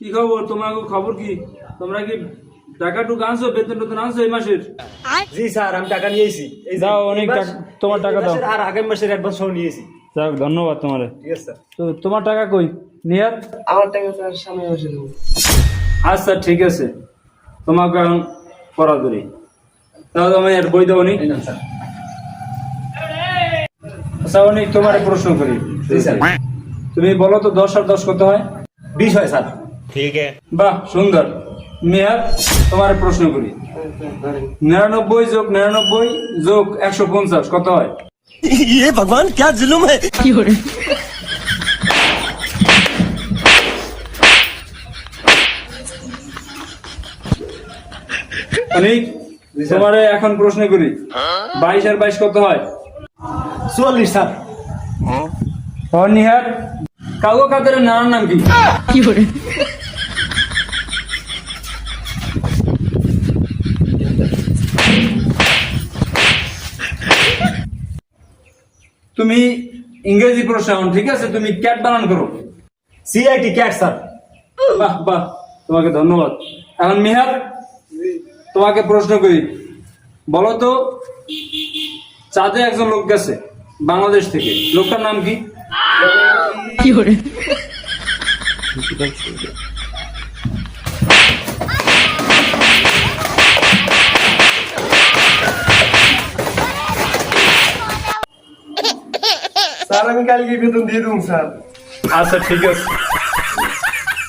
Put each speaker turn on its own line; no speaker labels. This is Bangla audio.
কি খবর? তোমার খবর কি? তোমরা কি টাকা টুকু আনছো, বেতন টেতন আনছো এই মাসের?
জি স্যার, আমি টাকা নিয়েছি। এই
দাও, অনেক তোমার টাকা দাও।
আর আগের মাসের অ্যাডভান্স সহ নিয়েছি।
যাক, ধন্যবাদ তোমার।
ঠিক আছে স্যার।
তো তোমার টাকা কই নিয়াত?
আমার টাকা স্যার সামনে মাসে দেবো।
আচ্ছা ঠিক আছে, তোমাকে এখন পড়া ধরি। তাহলে আমি আর বই দেবো নি।
স্যার।
আচ্ছা অনেক তোমার প্রশ্ন করি।
জি স্যার।
তুমি বলো তো 10 আর 10 কত হয়?
20 হয় স্যার।
বাহ, সুন্দর। মেয়াদ, তোমার প্রশ্ন করি। 99 যোগ 99 যোগ 150 কত হয়?
ये भगवान क्या जुल्म है।
অনেক, তোমার এখন প্রশ্ন করি। 22 আর 22 কত হয়?
44 স্যার।
নিহার, কাগো কাদের নানার নাম কি? তুমি ইংরেজি প্রশ্ন, ঠিক আছে? তুমি ক্যাট বানান করো।
CIT cat sir.
বাহ বাহ, তোমাকে ধন্যবাদ। এখন মিহার, তোমাকে প্রশ্ন করি। বলো তো, চাঁদে একজন লোক গেছে বাংলাদেশ থেকে, লোকটার নাম কি?
স্যার আমি কালকে বেতন দিয়ে দেবো স্যার।
আচ্ছা ঠিক আছে।